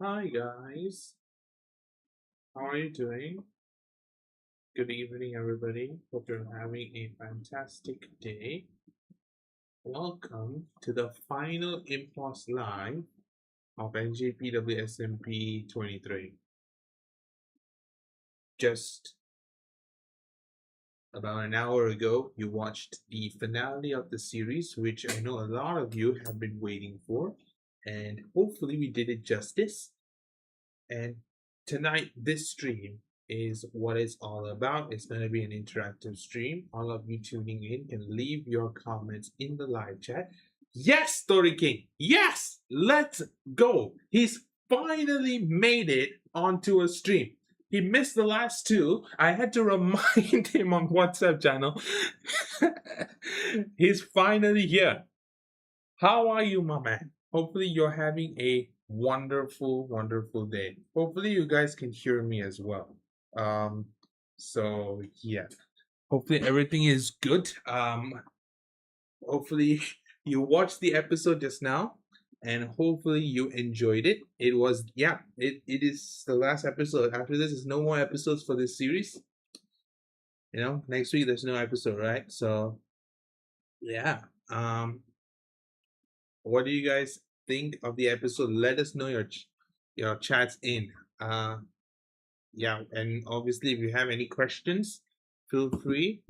Hi guys, how are you doing? Good evening, everybody. Hope you're having a fantastic day. Welcome to the final Impulse Live of NJPW SMP 23. Just about an hour ago, you watched the finale of the series, which I know a lot of you have been waiting for, and hopefully we did it justice. And tonight, this stream is what it's all about. It's going to be an interactive stream. All of you tuning in can leave your comments in the live chat. Yes, Story King. Yes, let's go. He's finally made it onto a stream. He missed the last two. I had to remind him on WhatsApp channel. He's finally here. How are you, my man? Hopefully, you're having a wonderful, wonderful day. Hopefully, you guys can hear me as well. Um, so yeah, hopefully everything is good. Hopefully you watched the episode just now, and hopefully you enjoyed it. It was it is the last episode. After this, there's no more episodes for this series. Next week there's no episode, right? So yeah. Um, What do you guys think of the episode? Let us know your chats in. Uh, yeah, and obviously, if you have any questions, feel free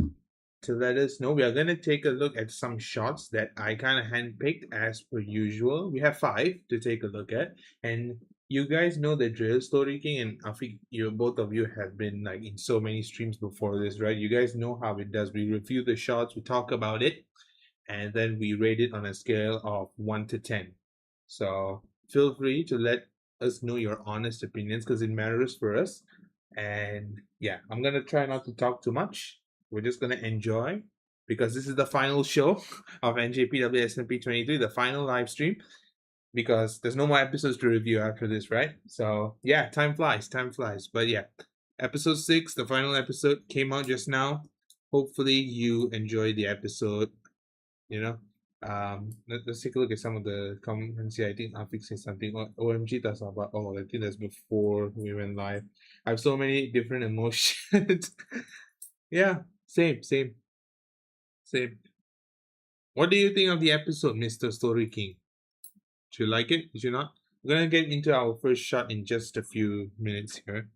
to let us know. We are gonna take a look at some shots that I kind of handpicked as per usual. We have five to take a look at, and you guys know the drill. Story King and Afiq, both of you have been like in so many streams before this, right? You guys know how it does. We review the shots, we talk about it, and then we rate it on a scale of 1 to 10. So feel free to let us know your honest opinions because it matters for us. And yeah, I'm going to try not to talk too much. We're just going to enjoy because this is the final show of NJPW SMP 23, the final live stream, because there's no more episodes to review after this, right? So yeah, time flies, time flies. But yeah, episode 6, the final episode, came out just now. Hopefully you enjoyed the episode. you know. Let's take a look at some of the comments here. I think Afiq said something. OMG, that's about. Oh, I think that's before we went live. I have so many different emotions. Yeah, same, same. What do you think of the episode, Mr. Story King? Did you like it? Did you not? We're gonna get into our first shot in just a few minutes here.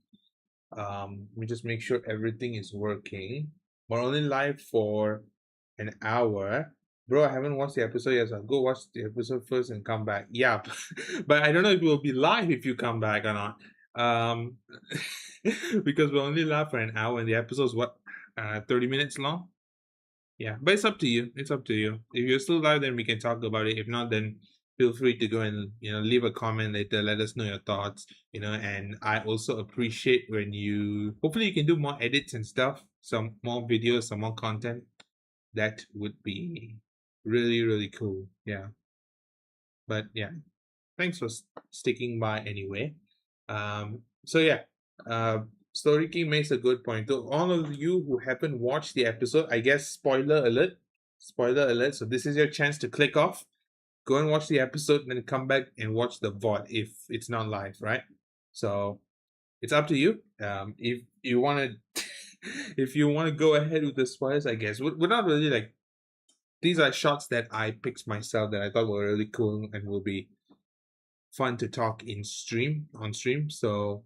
Let me just make sure everything is working. We're only live for an hour. Bro, I haven't watched the episode yet, so I'll go watch the episode first and come back. Yeah, but I don't know if it will be live if you come back or not. Um, because we're only live for an hour and the episode's 30 minutes long? Yeah, but it's up to you. It's up to you. If you're still live, then we can talk about it. If not, then feel free to go and leave a comment later. Let us know your thoughts. And I also appreciate when you. Hopefully, you can do more edits and stuff. Some more videos, some more content. That would be really really cool. Yeah. But yeah, thanks for sticking by anyway. So yeah, uh, Story King makes a good point. To all of you who haven't watched the episode, I guess spoiler alert. Spoiler alert. So this is your chance to click off, go and watch the episode, and then come back and watch the VOD if it's not live, right? So it's up to you. If you want to, if you want to go ahead with the spoilers, I guess we're not really like these are shots that I picked myself that I thought were really cool and will be fun to talk in stream on stream. So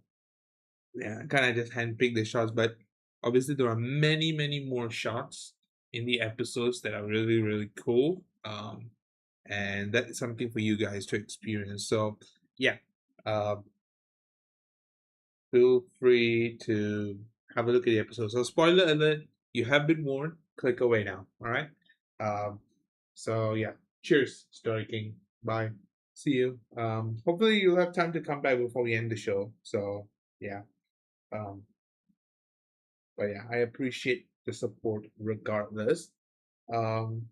yeah, kind of just handpick the shots, but obviously there are many, many more shots in the episodes that are really, really cool. And that is something for you guys to experience. So yeah, uh, feel free to have a look at the episode. So spoiler alert, you have been warned. Click away now. All right. Um, so yeah, cheers, Story King. Bye. See you. Hopefully you'll have time to come back before we end the show. So yeah. Um, but yeah, I appreciate the support regardless. Um,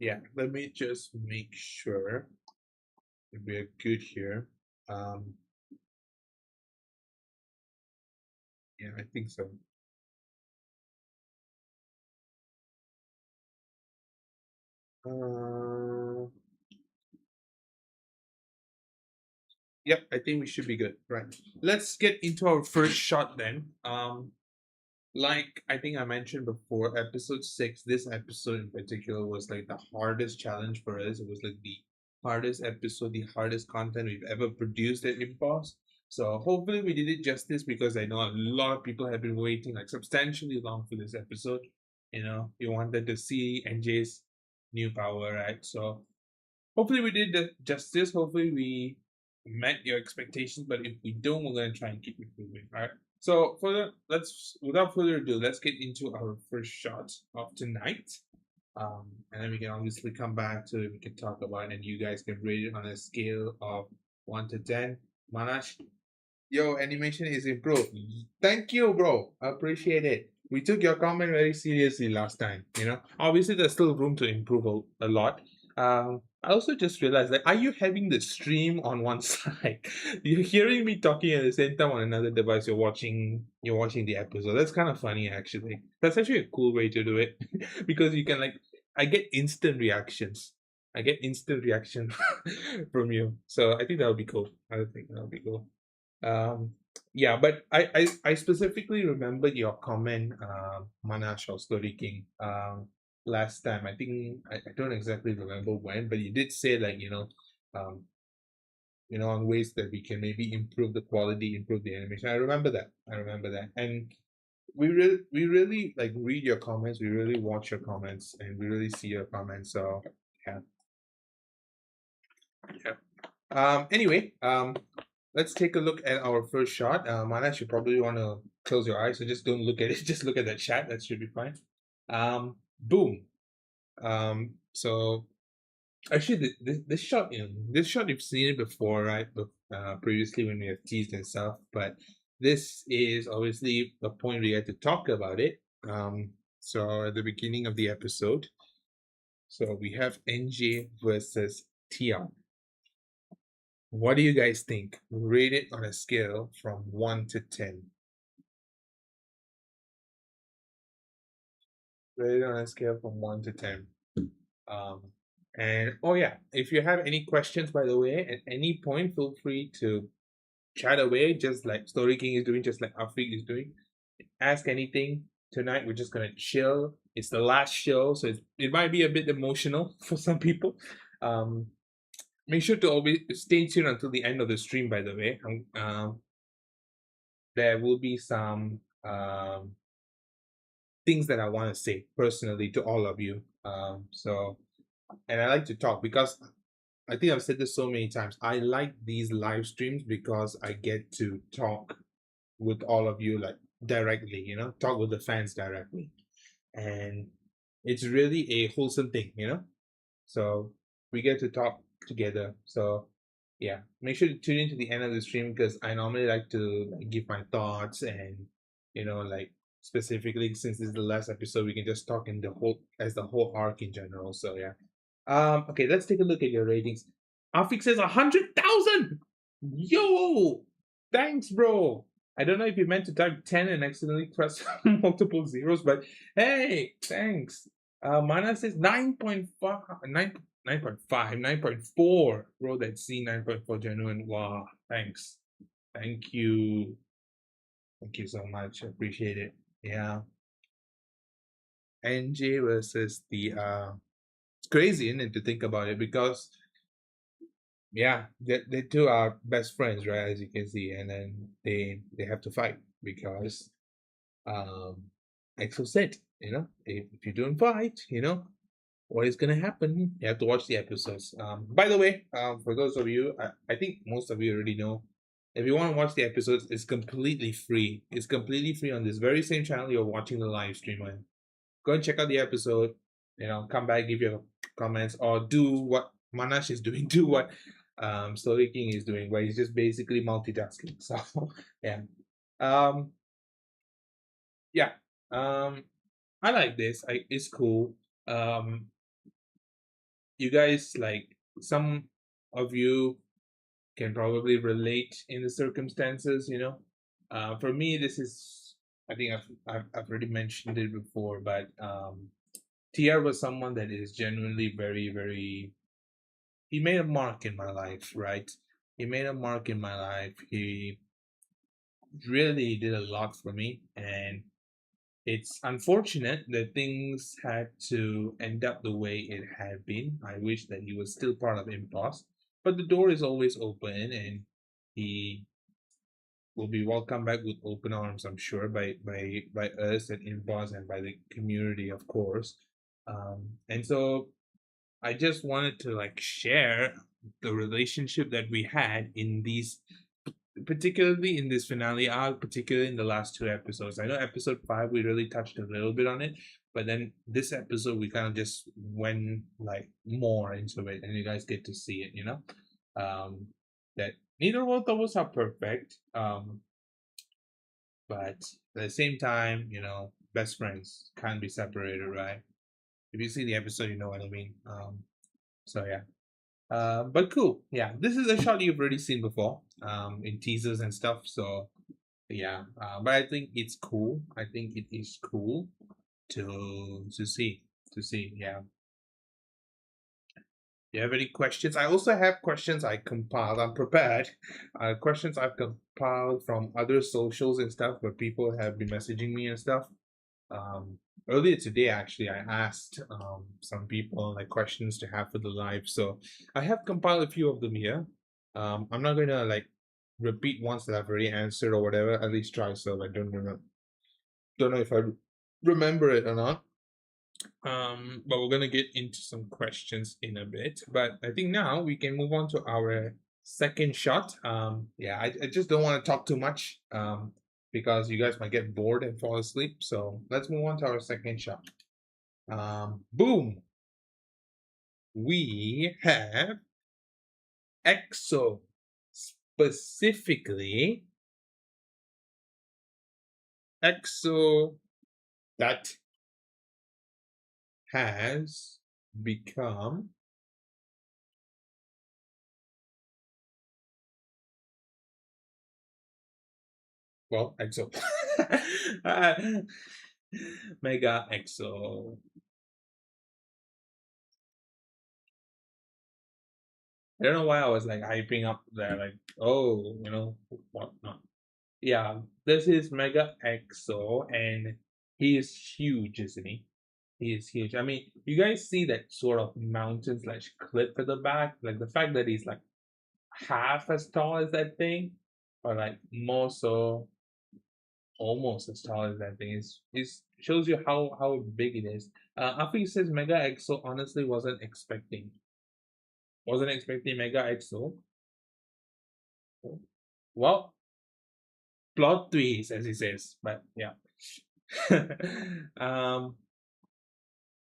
yeah, let me just make sure that we're good here. Um, yeah, I think so. Uh, Yep, I think we should be good. Right. Let's get into our first shot then. Like I think I mentioned before, episode 6, this episode in particular was like the hardest challenge for us. It was like the hardest episode, the hardest content we've ever produced at Impulse. So hopefully we did it justice, because I know a lot of people have been waiting like substantially long for this episode. You know, you wanted to see NJ's new power, right? So hopefully we did the justice. Hopefully we met your expectations. But if we don't, we're gonna try and keep improving. All right. So for the let's without further ado, let's get into our first shot of tonight. And then we can obviously come back to it. We can talk about it, and you guys can rate it on a scale of 1 to 10. Manash, yo, animation is improved. Thank you, bro. I appreciate it. We took your comment very seriously last time. You know, obviously there's still room to improve a lot. I also just realized, like, are you having the stream on one side? You're hearing me talking at the same time on another device. You're watching the episode. That's kind of funny, actually. That's actually a cool way to do it because you can, like, I get instant reactions. I get instant reaction from you. So I think that would be cool. I think that would be cool. Um, yeah, but I specifically remembered your comment, Manash or Story King, last time. I think I don't exactly remember when, but you did say, like, um, on ways that we can maybe improve the quality, improve the animation. I remember that. And we really like read your comments. We really watch your comments, and we really see your comments. So yeah, yeah. Anyway, let's take a look at our first shot. Manas, you probably want to close your eyes, so just don't look at it. Just look at that chat. That should be fine. Boom. So actually, this shot, this shot you've seen it before, right? Previously when we have teased and stuff, but this is obviously the point we had to talk about it. So at the beginning of the episode, so we have NJ versus Tia. What do you guys think? Rate it on a scale from 1 to 10. Rate it on a scale from 1 to 10. Um, and oh yeah, if you have any questions, by the way, at any point, feel free to chat away, just like Story King is doing, just like Afrik is doing. Ask anything. Tonight, we're just going to chill. It's the last show, so it might be a bit emotional for some people. Um, Make sure to always stay tuned until the end of the stream, by the way. There will be some things that I want to say personally to all of you. And I like to talk because I think I've said this so many times. I like these live streams because I get to talk with all of you, like, directly, talk with the fans directly. And it's really a wholesome thing. So we get to talk together. So yeah, make sure to tune into the end of the stream because I normally like to, like, give my thoughts and, like, specifically since this is the last episode, we can just talk in the whole arc in general. So yeah. Okay, let's take a look at your ratings. Afik says 100,000. Yo, thanks, bro. I don't know if you meant to type 10 and accidentally press multiple zeros, but hey, thanks. Mana says 9.5, 9.5, 9.4. Bro, that's C 9.4 genuine. Wow, thanks. Thank you. Thank you so much. I appreciate it. Yeah. NJ versus the it's crazy, isn't it, to think about it, because yeah, they two are best friends, right? As you can see, and then they have to fight because um Exo said, if you don't fight, what is gonna happen? You have to watch the episodes. By the way, for those of you, I think most of you already know. If you want to watch the episodes, it's completely free. It's completely free on this very same channel you're watching the live stream on. Go and check out the episode. Come back, give your comments, or do what Manash is doing. Do what Story King is doing, where he's just basically multitasking. So yeah, um, yeah. I like this. It's cool. Um, you guys, like, some of you can probably relate in the circumstances. For me, this is, I think I've already mentioned it before, but TR was someone that is genuinely very, very. He made a mark in my life, right? He made a mark in my life. He really did a lot for me, and it's unfortunate that things had to end up the way it had been. I wish that he was still part of Impulse, but the door is always open, and he will be welcomed back with open arms, I'm sure, by us at Impulse and by the community, of course. And so I just wanted to like share the relationship that we had in these, particularly in this finale arc, particularly in the last two episodes. I know episode 5 we really touched a little bit on it, but then this episode we kind of just went like more into it, and you guys get to see it. That neither both of us are perfect, but at the same time, best friends can't be separated, right? If you see the episode, you know what I mean. So yeah. But cool. Yeah, this is a shot you've already seen before, in teasers and stuff. So yeah, but I think it's cool. I think it is cool to see to see. Yeah. Do you have any questions? I also have questions I compiled. I'm prepared. Questions I've compiled from other socials and stuff where people have been messaging me and stuff. Um, Earlier today, actually, I asked some people like questions to have for the live. So I have compiled a few of them here. I'm not gonna like repeat ones that I've already answered or whatever. At least try, so I don't know if I remember it or not. But we're gonna get into some questions in a bit. But I think now we can move on to our second shot. Yeah, I just don't want to talk too much. Because you guys might get bored and fall asleep. So let's move on to our second shot. Boom. We have EXO, specifically EXO that has become, well, EXO. Uh, Mega EXO. I don't know why I was like hyping up there, like, oh, what not. Yeah, this is Mega EXO, and he is huge, isn't he? He is huge. I mean, you guys see that sort of mountain slash cliff at the back? Like the fact that he's like half as tall as that thing, or like more so almost as tall as that thing is shows you how big it is. After he says Mega EXO, honestly wasn't expecting Mega EXO. Well, plot twist as he says, but yeah. um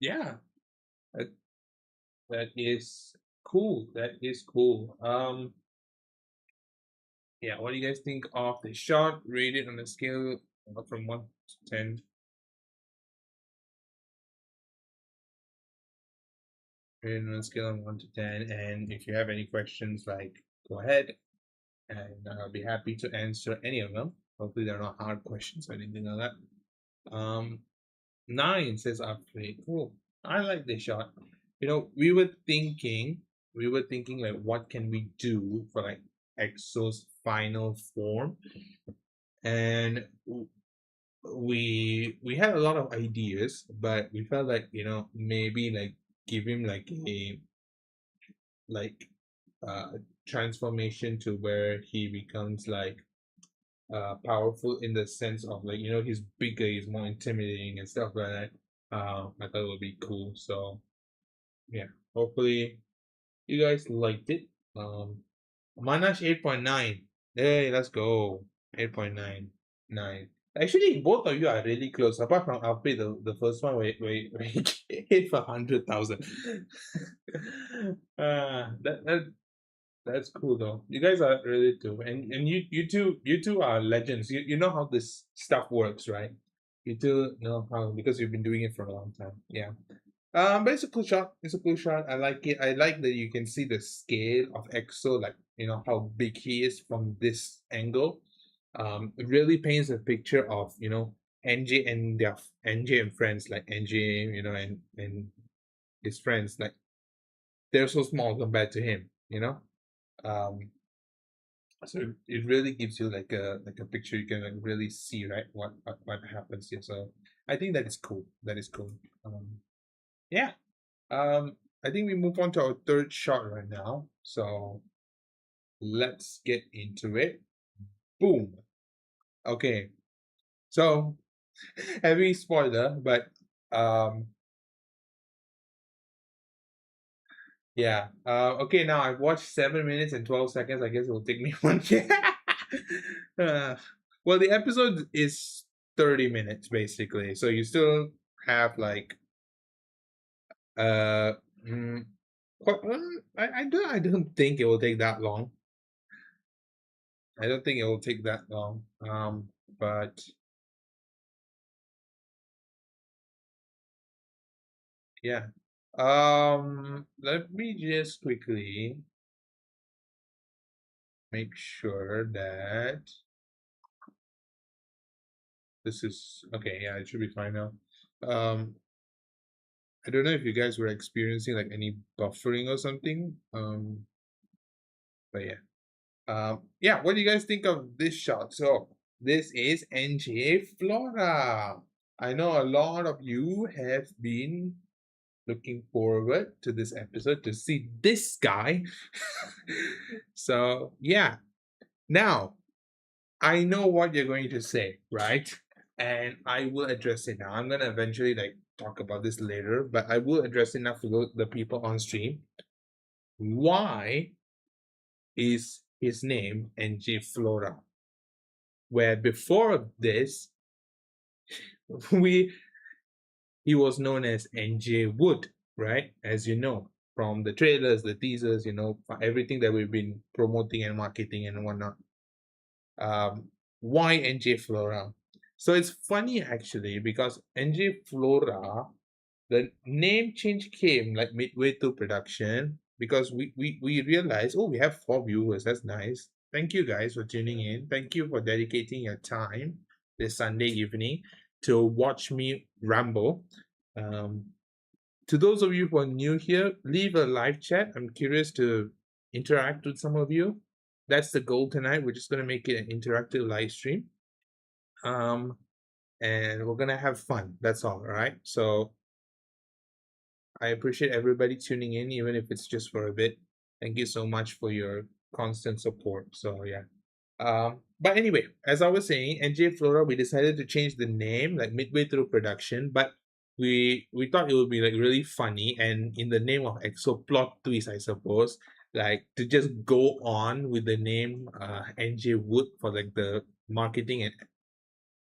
yeah, that, that is cool. That is cool. Yeah, what do you guys think of the shot? Rated on a scale from 1 to 10. Rated on a scale of 1 to 10. And if you have any questions, like, go ahead, and I'll be happy to answer any of them. Hopefully, they're not hard questions or anything like that. 9 says upgrade. Cool. I like this shot. We were thinking like, what can we do for like EXO's final form? And we had a lot of ideas, but we felt like maybe like give him like uh transformation to where he becomes like powerful in the sense of like he's bigger, he's more intimidating and stuff like that. I thought it would be cool. So yeah, hopefully you guys liked it. Manash 8.9. Hey, let's go. 8.9. Nine. Actually, both of you are really close. Apart from Alfred, the first one where he hit for 100,000. That's cool though. You guys are really too, and you two are legends. You know how this stuff works, right? You two know how, because you've been doing it for a long time. Yeah. But it's a cool shot. It's a cool shot. I like it. I like that you can see the scale of EXO, like how big he is from this angle. It really paints a picture of NJ and their NJ and friends, like NJ, and his friends, like they're so small compared to him. Um, So it really gives you like a picture you can like really see, right, what happens here. So I think that is cool. That is cool. Yeah. I think we move on to our third shot right now. So let's get into it. Boom. Okay. So heavy spoiler, but um yeah. Okay, now I've watched 7 minutes and 12 seconds. I guess it will take me one year. uh, well, the episode is 30 minutes basically. So you still have like uh mm, I don't think it will take that long. I don't think it will take that long. But yeah. Let me just quickly make sure that this is okay. Yeah, it should be fine now. Um, I don't know if you guys were experiencing like any buffering or something. But yeah. Yeah. What do you guys think of this shot? So this is NJ Flora. I know a lot of you have been looking forward to this episode to see this guy. So yeah. Now I know what you're going to say, right? And I will address it now. I'm gonna eventually like talk about this later, but I will address it now for the people on stream. Why is his name NG Flora? Where before this, we he was known as NJ Wood, right? As you know, from the trailers, the teasers, everything that we've been promoting and marketing and whatnot. Why NJ Flora? So it's funny actually because NJ Flora, the name change came like midway through production because we realized, oh, we have 4 viewers. That's nice. Thank you guys for tuning in. Thank you for dedicating your time this Sunday evening to watch me ramble. Um, to those of you who are new here, leave a live chat. I'm curious to interact with some of you. That's the goal tonight. We're just gonna make it an interactive live stream. Um, and we're gonna have fun. That's all right. So I appreciate everybody tuning in, even if it's just for a bit. Thank you so much for your constant support. So yeah. But anyway, as I was saying, NJ Flora, we decided to change the name like midway through production, but we thought it would be like really funny and in the name of EXO plot twist, I suppose, like to just go on with the name NJ Wood for like the marketing and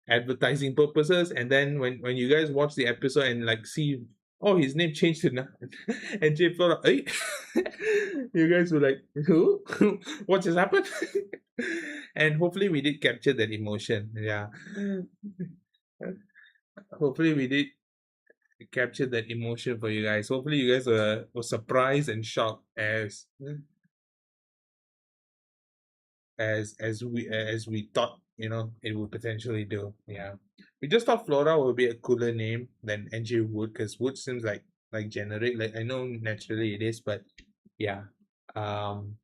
advertising purposes. And then when you guys watch the episode and like see, oh, his name changed to NJ Flora, eh? You guys were like, who? What just happened? And hopefully we did capture that emotion. Yeah. Hopefully we did capture that emotion for you guys. Hopefully you guys were surprised and shocked as we thought it would potentially do. Yeah, we just thought Flora would be a cooler name than NJ Wood because Wood seems like generic. Like I know naturally it is, but yeah, um,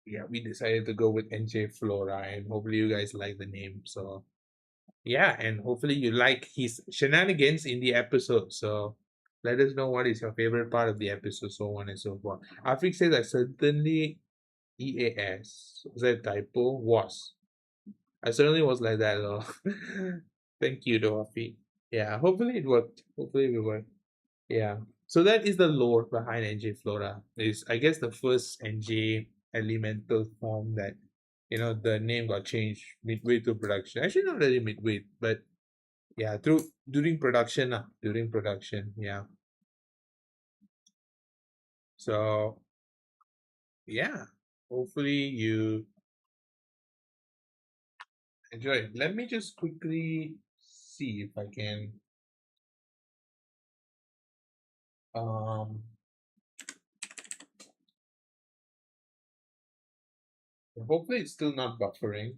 yeah, we decided to go with NJ Flora, and hopefully you guys like the name. So yeah, and hopefully you like his shenanigans in the episode. So let us know what is your favorite part of the episode, so on and so forth. Afrik says I certainly EAS. Was that a typo? Was. I certainly was like that though. Thank you, Dorothy. Yeah, hopefully it worked. Hopefully it worked. Yeah. So that is the lore behind NJ Flora. Is I guess the first NJ elemental form that the name got changed midway through production. Actually not really midway, but yeah, through during production. During production. Yeah. So yeah. Hopefully you enjoy it. Let me just quickly see if I can um hopefully it's still not buffering.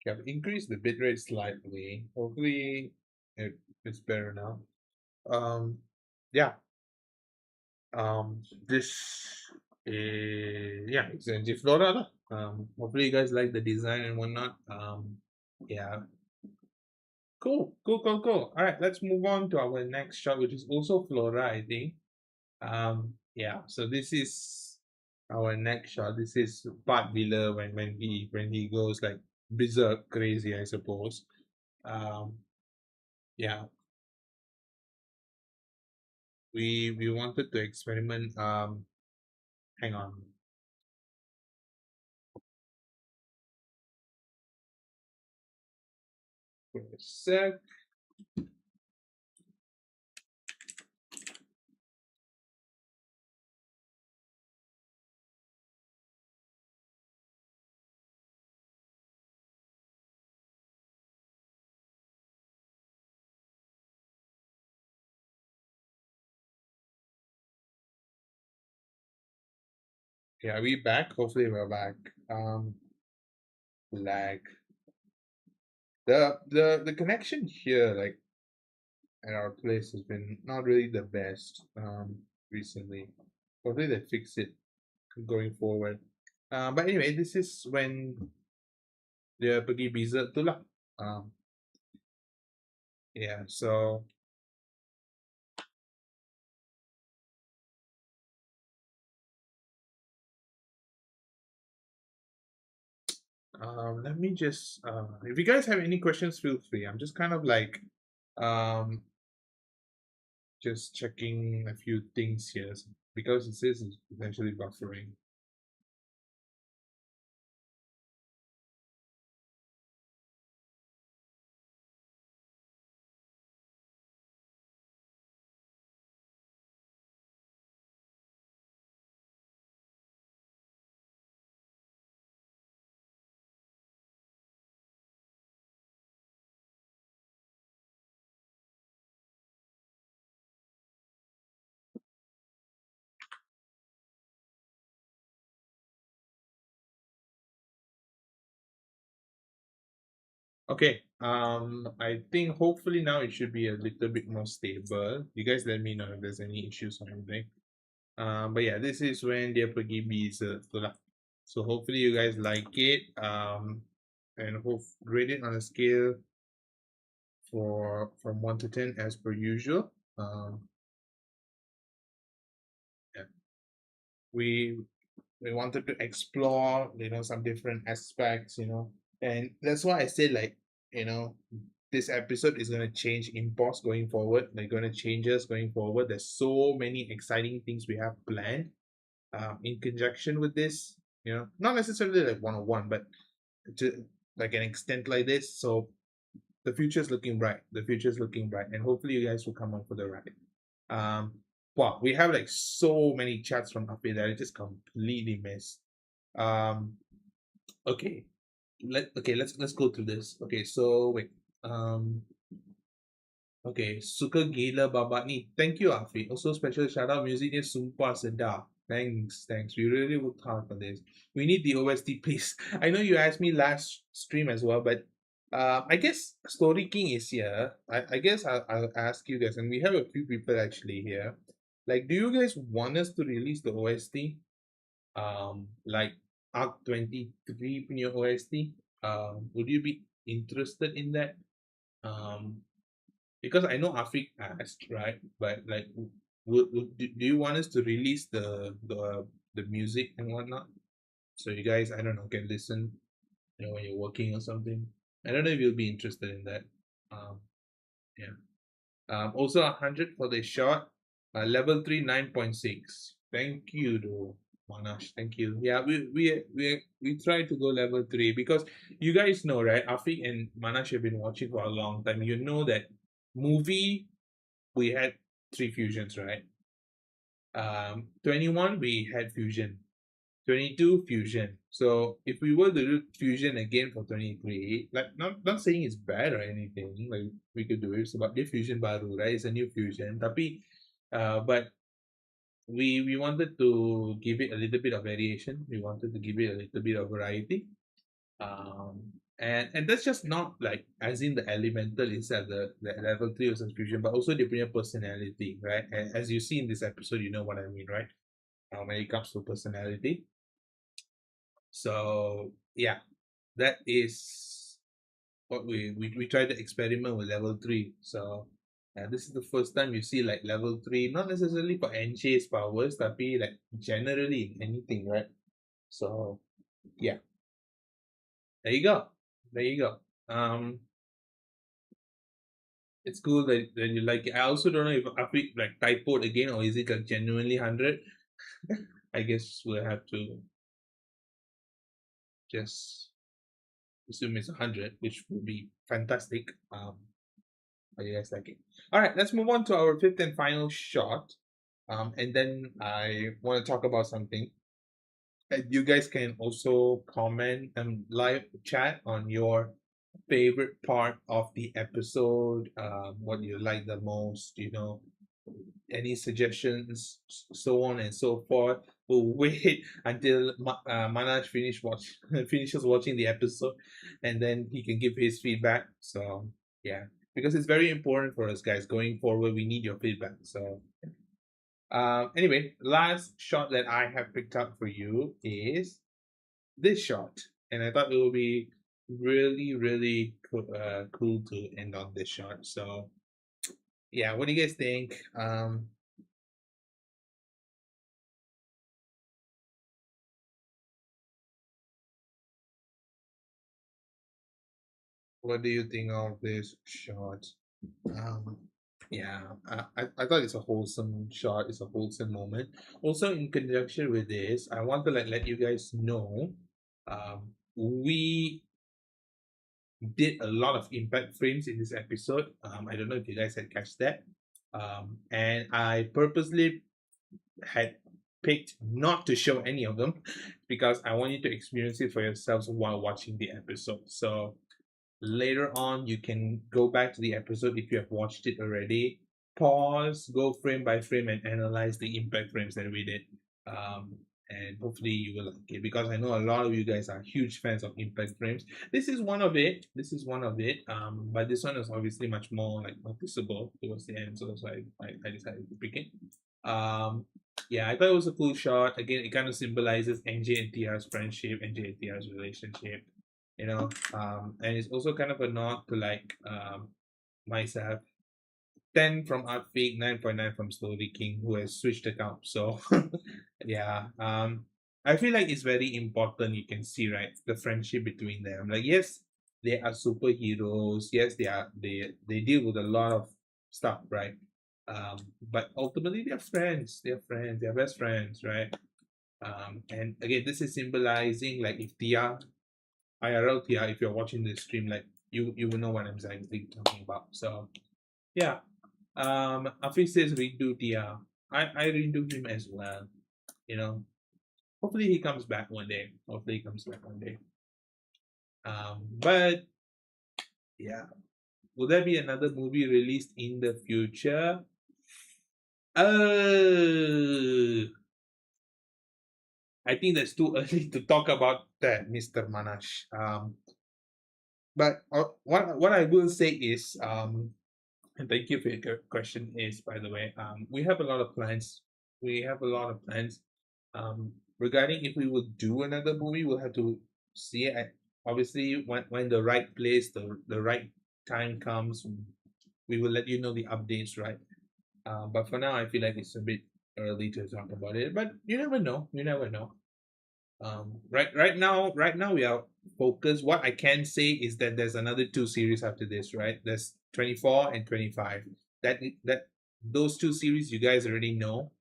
Okay, I've increased the bitrate slightly. Hopefully it's better now. Um yeah. This yeah, it's NJ Flora lah. Hopefully you guys like the design and whatnot. Yeah, cool, cool, cool, cool. All right, let's move on to our next shot, which is also Flora, I think. Yeah. So this is our next shot. This is Part Wheeler when he goes like berserk crazy, I suppose. Um, yeah, we wanted to experiment. Hang on for a sec. Yeah, are we back? Hopefully we're back. Lag. The connection here, like at our place, has been not really the best recently. Hopefully they fix it going forward. But anyway, this is when dia pergi berserk tu lah. Um, yeah, so let me just if you guys have any questions, feel free. I'm just kind of like um just checking a few things here because it says it's potentially buffering. Okay, I think hopefully now it should be a little bit more stable. You guys let me know if there's any issues or anything. But yeah, this is when dia pergi berserk tu lah. So hopefully you guys like it. And hope rate it on a scale for from 1 to 10 as per usual. Yeah, we we wanted to explore, some different aspects, and that's why I said like, this episode is gonna change impulse going forward. They're gonna change us going forward. There's so many exciting things we have planned, in conjunction with this. Not necessarily like 101, but to like an extent like this. So the future is looking bright. The future is looking bright, and hopefully you guys will come on for the ride. Um, wow, we have like so many chats from Afi that I just completely missed. Um, okay, let's go through this. Okay, so wait. Um, okay, suka gila babak ni. Thank you, Afi. Also, special shout out music dia sumpah sedap. Thanks. We really worked hard for this. We need the OST, please. I know you asked me last stream as well, but I guess Story King is here. I guess I'll ask you guys, and we have a few people actually here. Like, do you guys want us to release the OST? Like Arc 23 punya OST? Would you be interested in that? Um, because I know Afik asked, right? But like, do you want us to release the music and whatnot? So you guys, I don't know, can listen, when you're working or something. I don't know if you'll be interested in that. Um, yeah. Also 100 for the shot. Level 3 9.6. Thank you, though, Manash. Thank you. Yeah, we try to go level 3 because you guys know, right? Afiq and Manash have been watching for a long time. You know that movie we had 3 fusions, right? 21 we had fusion. 22 fusion. So if we were to do fusion again for 23, like not saying it's bad or anything, like we could do it. It's about the fusion baru, right? It's a new fusion. Tapi but we wanted to give it a little bit of variation. We wanted to give it a little bit of variety. Um And that's just not like as in the elemental itself, the level 3 of subscription, but also depending on personality, right? And as you see in this episode, you know what I mean, right? When it comes to personality. So yeah, that is what we try to experiment with level 3. So this is the first time you see like level 3, not necessarily for NJ's powers, tapi like generally in anything, right? So yeah, there you go. There you go. It's cool that you like it. I also don't know if Afiq like typoed again or is it like genuinely 100. I guess we'll have to just assume it's 100, which would be fantastic. But you guys like it. All right, let's move on to our fifth and final shot. And then I want to talk about something. You guys can also comment and live chat on your favorite part of the episode, what you like the most, any suggestions, so on and so forth. We'll wait until Manaj finishes watching the episode, and then he can give his feedback. So yeah, because it's very important for us guys going forward. We need your feedback. So anyway, last shot that I have picked up for you is this shot, and I thought it would be really, really cool to end on this shot. So yeah, what do you guys think? What do you think of this shot? Um, yeah, I thought it's a wholesome shot. It's a wholesome moment. Also, in conjunction with this, I want to let you guys know, we did a lot of impact frames in this episode. I don't know if you guys had catch that. And I purposely had picked not to show any of them because I want you to experience it for yourselves while watching the episode. So later on, you can go back to the episode if you have watched it already. Pause, go frame by frame, and analyze the impact frames that we did. Um, and hopefully you will like it because I know a lot of you guys are huge fans of impact frames. This is one of it. This is one of it. But this one is obviously much more like noticeable towards the end, so that's why I decided to pick it. Um, yeah, I thought it was a cool shot. Again, it kind of symbolizes NJ and Tia's friendship, NJ and Tia's relationship, and it's also kind of a nod to like myself. 10 from Outfake, 9.9 from Slowly King, who has switched account. So yeah, I feel like it's very important. You can see, right, the friendship between them. Like, yes, they are superheroes. Yes, they deal with a lot of stuff, right? But ultimately they're friends. They're friends. They're best friends, right? And again, this is symbolizing like if Tia, IRL Tia, if you're watching this stream, like you will know what I'm exactly talking about. So yeah. Afi says redo Tia. I redo him as well. You know, hopefully he comes back one day. Hopefully he comes back one day. But yeah, will there be another movie released in the future? I think that's too early to talk about that, Mr. Manash. But what I will say is, and thank you for your question. Is by the way, we have a lot of plans. We have a lot of plans. Regarding if we will do another movie, we'll have to see it. Obviously, when the right place, the right time comes, we will let you know the updates, right? But for now, I feel like it's a bit early to talk about it. But you never know. You never know. Right now we are focused. What I can say is that there's another two series after this, right? There's 24 and 25. That those two series you guys already know.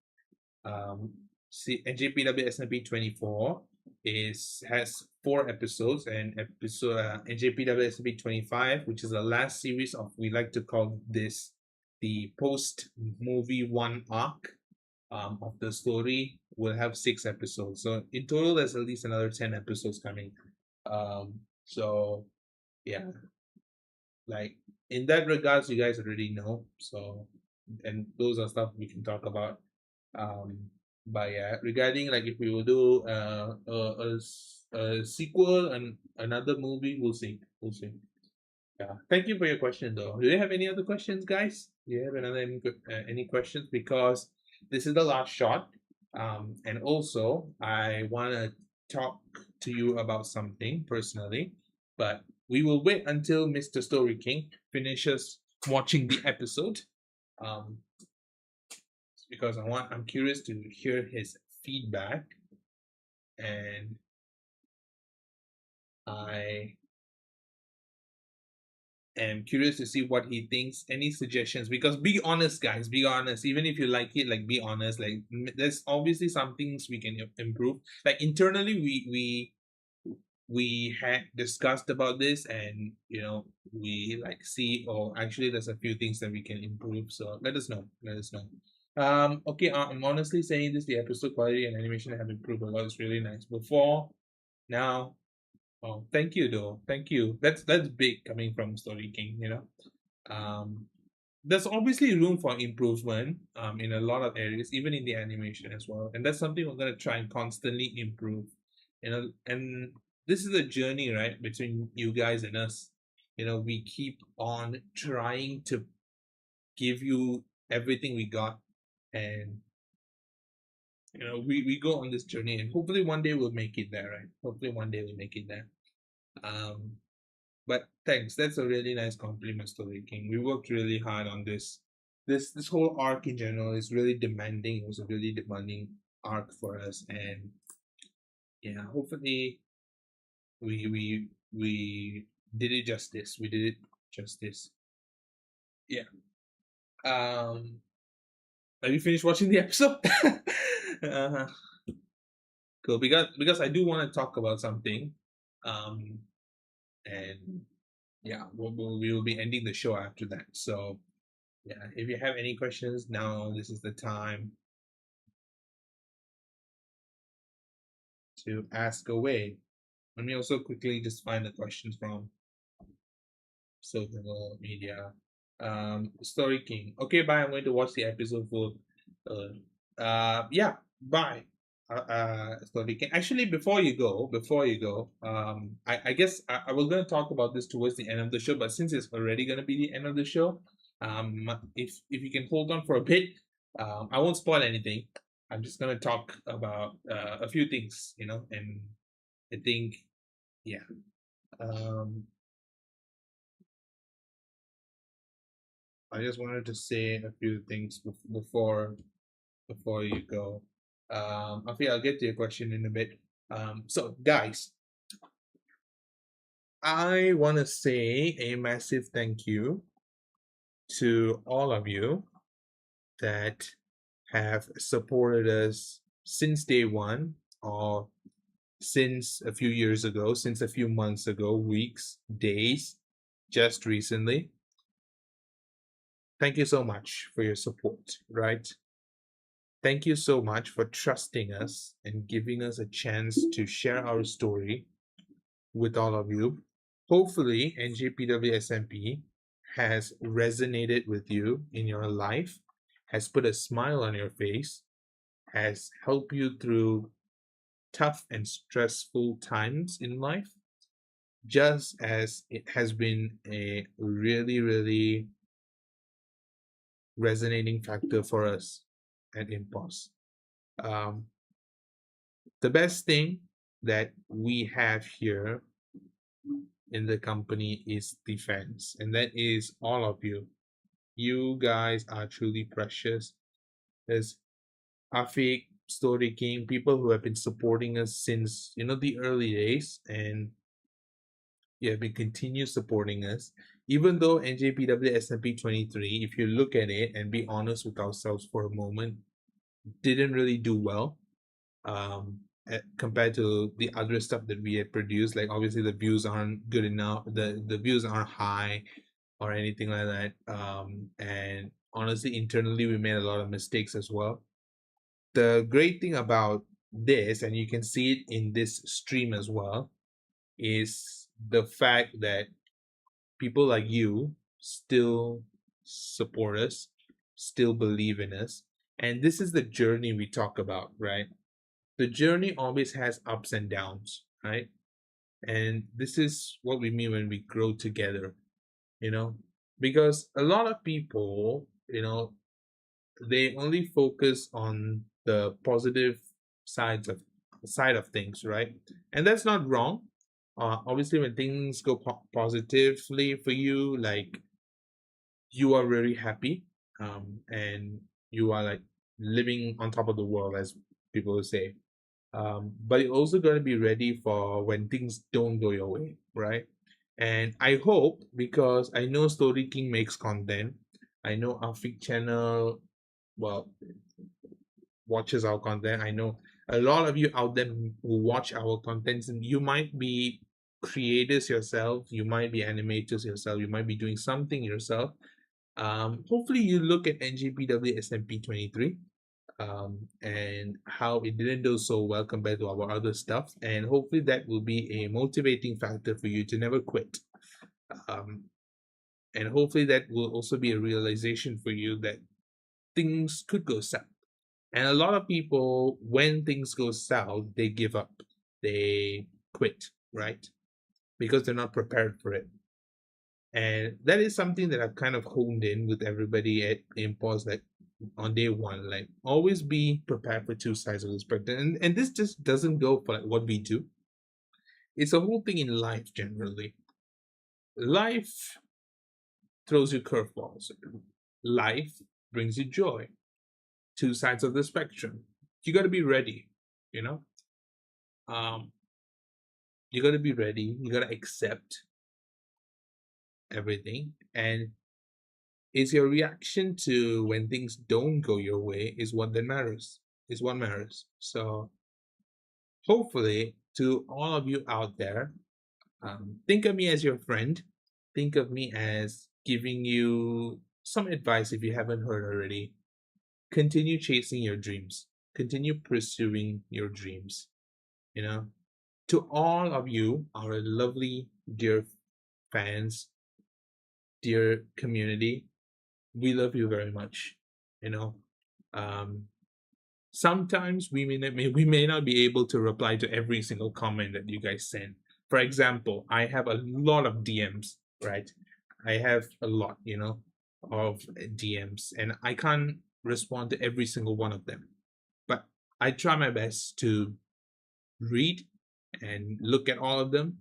NJPW SMP 24 has 4 episodes, and episode NJPW SMP 25, which is the last series of, we like to call this the post movie one arc of the story, will have 6 episodes. So in total, there's at least another 10 episodes coming. So yeah, like in that regards, you guys already know. So, and those are stuff we can talk about. Um, But yeah, regarding like if we will do a sequel and another movie, we'll see. We'll see. Yeah. Thank you for your question, though. Do you have any other questions, guys? Do you have any questions? Because this is the last shot. And also, I want to talk to you about something personally, but we will wait until Mr. Story King finishes watching the episode. Um, because I'm curious to hear his feedback, and I am curious to see what he thinks. Any suggestions? Because be honest, guys. Be honest. Even if you like it, like be honest. Like there's obviously some things we can improve. Like internally, we had discussed about this, and we like see. Oh, actually, there's a few things that we can improve. So let us know. Let us know. Okay. I'm honestly saying this. The episode quality and animation have improved a lot. It's really nice. Before, now. Oh, thank you, though. Thank you. That's big coming from Story King. Um, there's obviously room for improvement in a lot of areas, even in the animation as well. And that's something we're gonna try and constantly improve. And this is a journey, right, between you guys and us. We keep on trying to give you everything we got, and we go on this journey, and hopefully one day we'll make it there, right? Hopefully one day we'll make it there. Um, But thanks. That's a really nice compliment, Story King. We worked really hard on this. This whole arc in general is really demanding. It was a really demanding arc for us, and yeah, hopefully we did it justice. We did it justice. Yeah. Have you finished watching the episode? uh, cool. Because I do want to talk about something, um, and yeah, we will be ending the show after that. So yeah, if you have any questions, now this is the time to ask away. Let me also quickly just find the questions from social media. Story King. Okay, bye. I'm going to watch the episode full. Yeah, bye. Story King. Actually, before you go, I guess I was going to talk about this towards the end of the show, but since it's already going to be the end of the show, if you can hold on for a bit, I won't spoil anything. I'm just going to talk about a few things, and I think, yeah. Um, I just wanted to say a few things before you go. I think I'll get to your question in a bit. So guys, I want to say a massive thank you to all of you that have supported us since day one, or since a few years ago, since a few months ago, weeks, days, just recently. Thank you so much for your support, right? Thank you so much for trusting us and giving us a chance to share our story with all of you. Hopefully, NJPW SMP has resonated with you in your life, has put a smile on your face, has helped you through tough and stressful times in life, just as it has been a really, really resonating factor for us at Impulse. Um, the best thing that we have here in the company is defense, and that is all of you. You guys are truly precious. There's Afik, Story King, people who have been supporting us since the early days, and yeah, been continue supporting us. Even though NJPW SMP 23, if you look at it and be honest with ourselves for a moment, didn't really do well. Compared to the other stuff that we had produced. Like obviously the views aren't good enough, the views aren't high or anything like that. And honestly, internally we made a lot of mistakes as well. The great thing about this, and you can see it in this stream as well, is the fact that people like you still support us, still believe in us, And this is the journey we talk about, right? The journey always has ups and downs, right? And this is what we mean when we grow together, you know, because a lot of people, they only focus on the positive sides of side of things, right? And that's not wrong. Obviously, when things go positively for you, like you are very happy, and you are like living on top of the world, as people will say. But you also got to be ready for when things don't go your way, right? And I hope, because I know Story King makes content, I know Afiq channel, well, watches our content. I know a lot of you out there who watch our contents, and you might be creators yourself, you might be animators yourself, you might be doing something yourself. Hopefully you look at NJPW SMP 23, and how it didn't do so well compared to our other stuff, and hopefully that will be a motivating factor for you to never quit. Um, and hopefully that will also be a realization for you that things could go south. And a lot of people, when things go south, they give up, they quit, right? Because they're not prepared for it. And that is something that I've kind of honed in with everybody at Impulse, like on day one, like always be prepared for two sides of the spectrum. And this just doesn't go for like what we do. It's a whole thing in life generally. Life throws you curveballs. Life brings you joy. Two sides of the spectrum. You got to be ready, you know? Um, you got to be ready. You got to accept everything. And it's your reaction to when things don't go your way is what that matters. Is what matters. So hopefully, to all of you out there, think of me as your friend. Think of me as giving you some advice if you haven't heard already. Continue chasing your dreams. Continue pursuing your dreams. You know, to all of you, our lovely, dear fans, dear community, we love you very much. You know, um, sometimes we may not be able to reply to every single comment that you guys send. For example, I have a lot of DMs, right? I have a lot, of DMs, and I can't respond to every single one of them. But I try my best to read and look at all of them.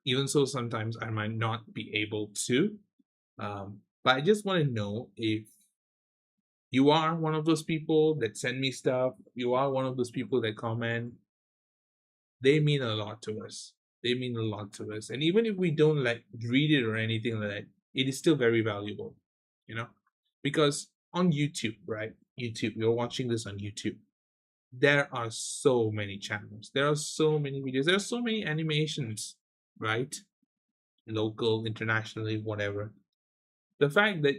Even so, sometimes I might not be able to. But I just want to know if you are one of those people that send me stuff, you are one of those people that comment, they mean a lot to us. They mean a lot to us. And even if we don't like read it or anything like that, it is still very valuable, you know? Because on YouTube, right? YouTube, you're watching this on YouTube. There are so many channels. There are so many videos. There are so many animations, right? Local, internationally, whatever. The fact that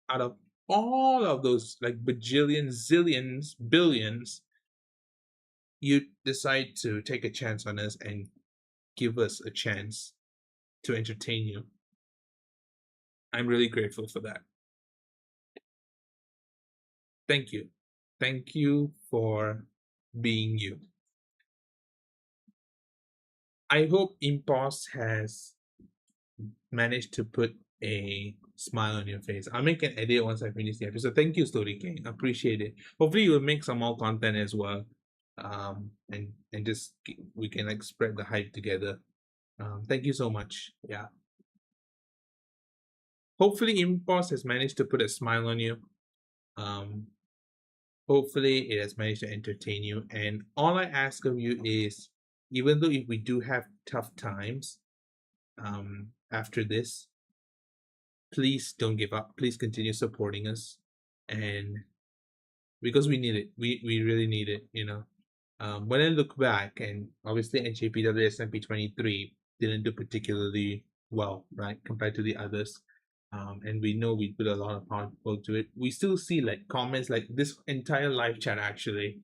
out of all of those like bajillions, zillions, billions, you decide to take a chance on us and give us a chance to entertain you. I'm really grateful for that. Thank you. Thank you for being you. I hope Impulse has managed to put a smile on your face. I'll make an edit once I finish the episode. Thank you, Story King. Appreciate it. Hopefully you'll make some more content as well. And just we can like spread the hype together. Thank you so much. Yeah. Hopefully Impulse has managed to put a smile on you. Um, hopefully it has managed to entertain you. And all I ask of you is, even though if we do have tough times, after this, please don't give up. Please continue supporting us, and because we need it, we really need it. When I look back, and obviously NJPW SMP 23 didn't do particularly well, right, compared to the others. And we know we put a lot of hard work to it. We still see like comments like this entire live chat actually.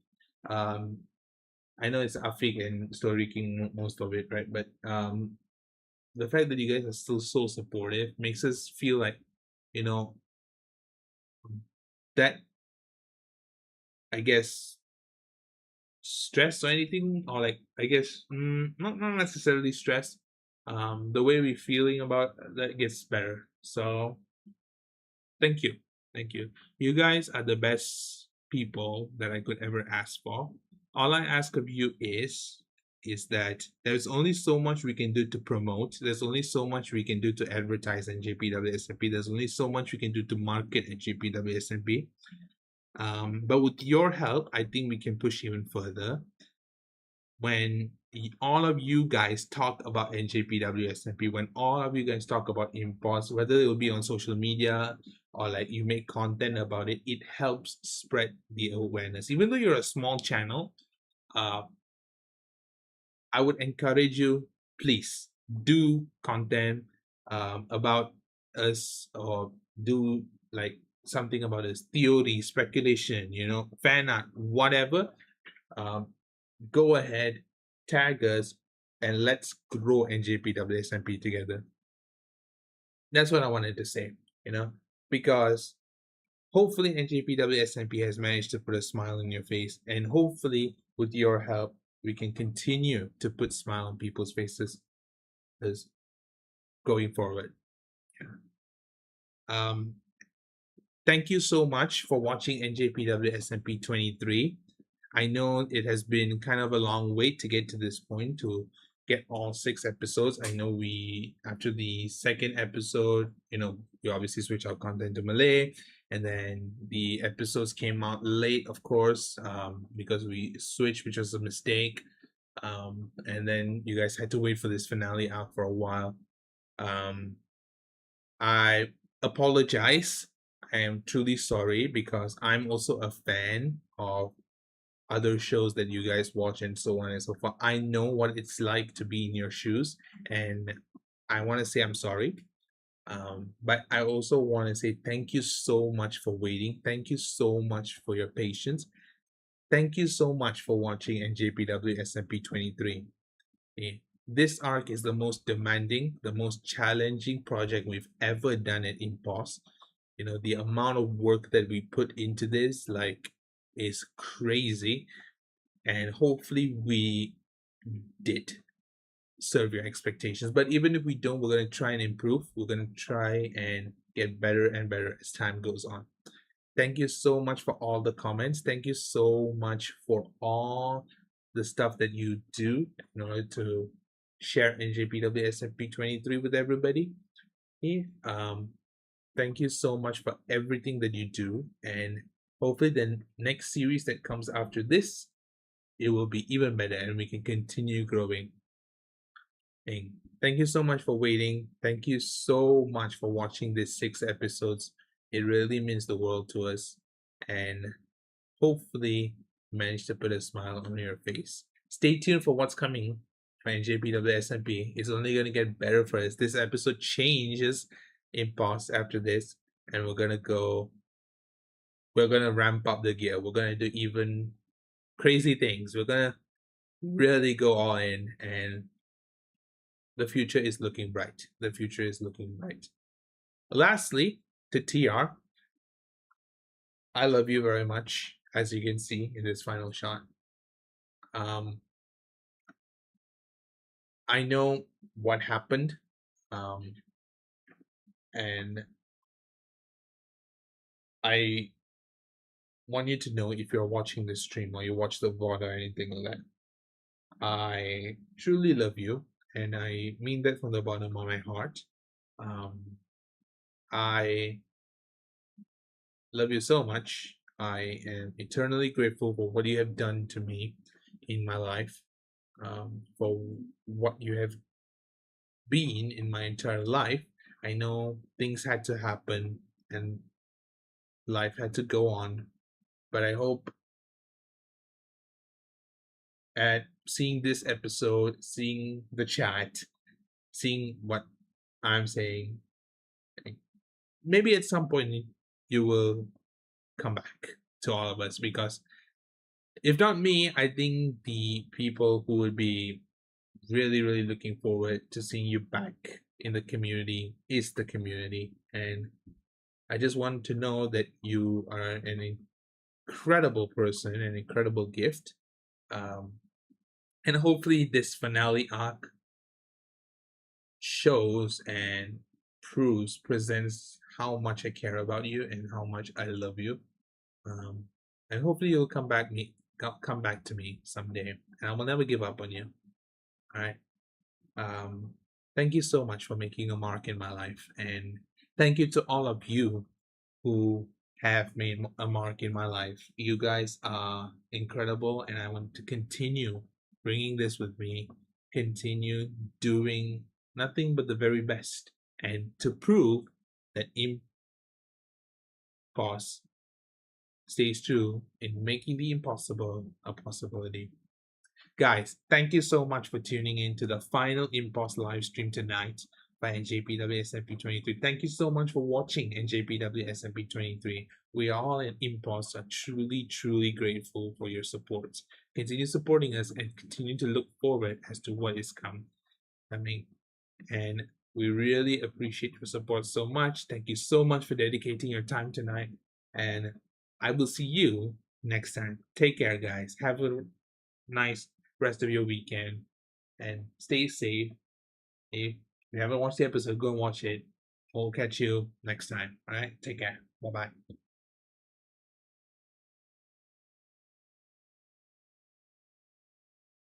I know it's Afik and Story King most of it, right? But the fact that you guys are still so supportive makes us feel like, you know, that I guess, stress or anything, or like, I guess, not necessarily stress. The way we're feeling about that gets better. So thank you, thank you. You guys are the best people that I could ever ask for. All I ask of you is that there's only so much we can do to promote. There's only so much we can do to advertise NJPW SMP. There's only so much we can do to market NJPW SMP. But with your help, I think we can push even further. When all of you guys talk about NJPW SMP, when all of you guys talk about imports, whether it will be on social media or like you make content about it, it helps spread the awareness. Even though you're a small channel, uh, I would encourage you, please do content about us, or do like something about us, theory, speculation, fan art, whatever. Um, Go ahead, tag us, and let's grow NJPW SMP together. That's what I wanted to say, because hopefully NJPW SMP has managed to put a smile on your face, and hopefully with your help, we can continue to put smile on people's faces as going forward. Um, Thank you so much for watching NJPW SMP 23. I know it has been kind of a long wait to get to this point to get all 6 episodes. I know after the second episode, we obviously switch our content to Malay, and then the episodes came out late, of course, because we switched, which was a mistake. And then you guys had to wait for this finale out for a while. I apologize. I am truly sorry because I'm also a fan of other shows that you guys watch and so on and so forth. I know what it's like to be in your shoes, and I want to say I'm sorry. But I also want to say thank you so much for waiting. Thank you so much for your patience. Thank you so much for watching NJPW SMP 23. This arc is the most demanding, the most challenging project we've ever done at Impulse. The amount of work that we put into this, like, is crazy. And hopefully we did serve your expectations. But even if we don't, we're going to try and improve. We're going to try and get better and better as time goes on. Thank you so much for all the comments. Thank you so much for all the stuff that you do in order to share NJPW SMP 23 with everybody. Thank you so much for everything that you do. And hopefully the next series that comes after this, it will be even better and we can continue growing. Thank you so much for waiting. Thank you so much for watching these 6 episodes. It really means the world to us. And hopefully manage to put a smile on your face. Stay tuned for what's coming for NJPW SMP. It's only going to get better for us. This episode changes in pause after this, and we're going to ramp up the gear. We're going to do even crazy things. We're going to really go all in, and the future is looking bright. The future is looking bright. Lastly, to TR, I love you very much, as you can see in this final shot. I know what happened, and I want you to know, if you're watching this stream or you watch the VOD or anything like that, I truly love you, and I mean that from the bottom of my heart. I love you so much. I am eternally grateful for what you have done to me in my life, for what you have been in my entire life. I know things had to happen and life had to go on, but I hope at seeing this episode, seeing the chat, seeing what I'm saying, maybe at some point you will come back to all of us, because if not me, I think the people who would be really, really looking forward to seeing you back in the community is the community. And I just want to know that you are an incredible person, an incredible gift. Um, and hopefully, this finale arc shows and presents how much I care about you and how much I love you. Um, and hopefully, you'll come back to me someday, and I will never give up on you. All right. Um, Thank you so much for making a mark in my life, and thank you to all of you who have made a mark in my life. You guys are incredible, and I want to continue bringing this with me, continue doing nothing but the very best, and to prove that impos stays true in making the impossible a possibility. Guys, thank you so much for tuning in to the final Impulse live stream tonight by NJPW SMP 23. Thank you so much for watching NJPW SMP 23. We all at Impulse are truly, truly grateful for your support. Continue supporting us and continue to look forward as to what is coming. And we really appreciate your support so much. Thank you so much for dedicating your time tonight. And I will see you next time. Take care, guys. Have a nice rest of your weekend and stay safe. If you haven't watched the episode, go and watch it. We'll catch you next time. All right. Take care. Bye bye.